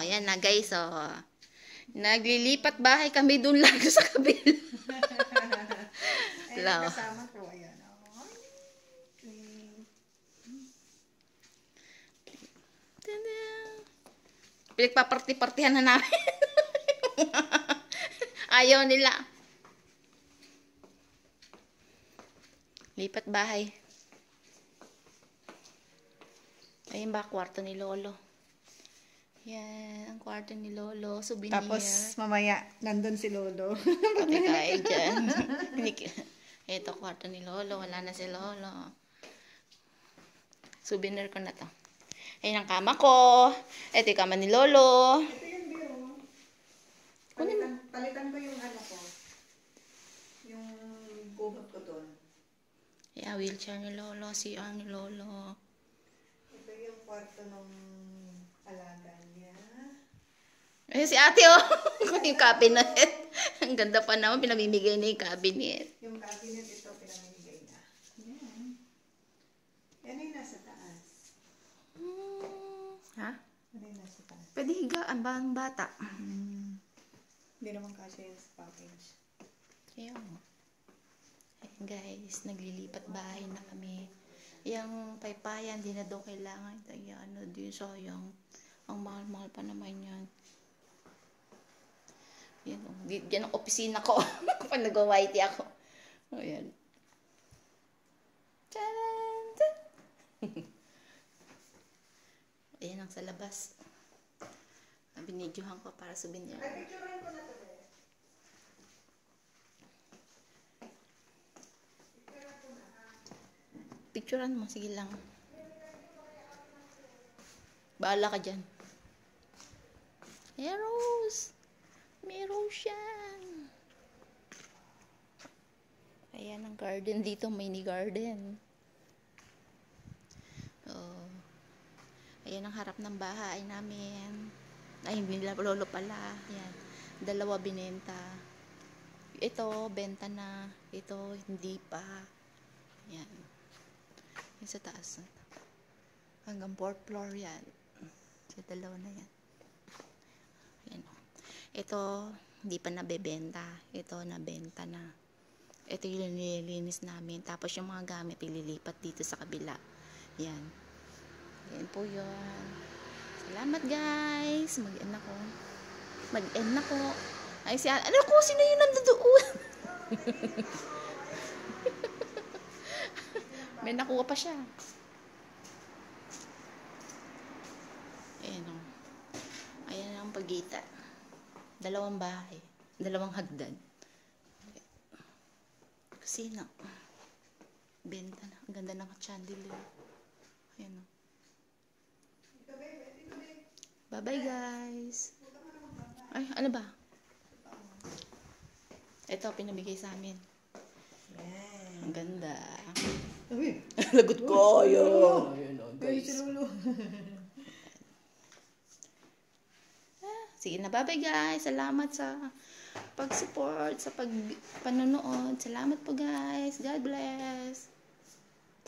yan na guys, oh. Naglilipat bahay kami dun lang sa kabila. Ayan, kasama ko. Ayan, oh. Pinagpaparti-partihan na namin. Ayaw nila. Lipat bahay. Ayun ba, kwarto ni Lolo. Yan, ang kwarto ni Lolo. Souvenir. Tapos, mamaya, nandun si Lolo. Pati kain dyan. Ito, kwarto ni Lolo. Wala na si Lolo. Souvenir ko na to. Ayun ang kama ko. Ito yung kama ni Lolo. Ito yung biro. Palitan ko yung ano ko. Yung guhot ko doon. Yeah, wheelchair ni Lolo. CR ni Lolo. Ito yung kwarto ng alaga niya. Ayun si ate, oh. Yung cabinet. Ang ganda pa naman. Pinamimigay na yung cabinet. Yung cabinet ito, pinamimigay na. Yan. Yan ay nasa taas. Ha? Yan ay nasa taas. Pwede higaan ba ang bata? Hindi naman kasi yan sa package. Ayun. Ayun guys, naglilipat bahay na kami. Yung paypayan, di na daw kailangan. Ano din, sayang. Ang mahal-mahal pa naman yan. Yan, yan ang opisina ko. Pag nag-whitey ako. Ayan. Tcharan! Ayan ang sa labas. Binidyohan ko para souvenir. Ay, picturean ko na ito. Picturean mo, sige lang. Bahala ka dyan. Hey, Rose! May rose yan. Ayan ang garden dito, mini garden. Oh. Ayan ang harap ng bahay namin. Ay, nila Lolo pala. Ayan. 2 binenta. Ito, benta na. Ito, hindi pa. Ayan. Yung sa taas. Hanggang 4th floor yan. Sa 2 na yan. Ayan. Ito, hindi pa nabebenta. Ito, nabenta na. Ito yung nililinis namin. Tapos yung mga gamit, ililipat dito sa kabila. Yan. Yan po yun. Salamat guys. Mag-end ako. Mag-end ako. Ay, ano ko? Sino yung nandoon? May nakuha pa siya. Ayan o. Ayan ang pagitan. 2 bahay. 2 hagdan. Kusina. Benta na. Ang ganda ng chandelier. Ayan o. Bye-bye guys. Ay, ano ba? Ito, pinabigay sa amin. Ang ganda. Lagot ko. Ayan o guys. Sige na, bye-bye guys. Salamat sa pag-support, sa panonood. Salamat po guys. God bless.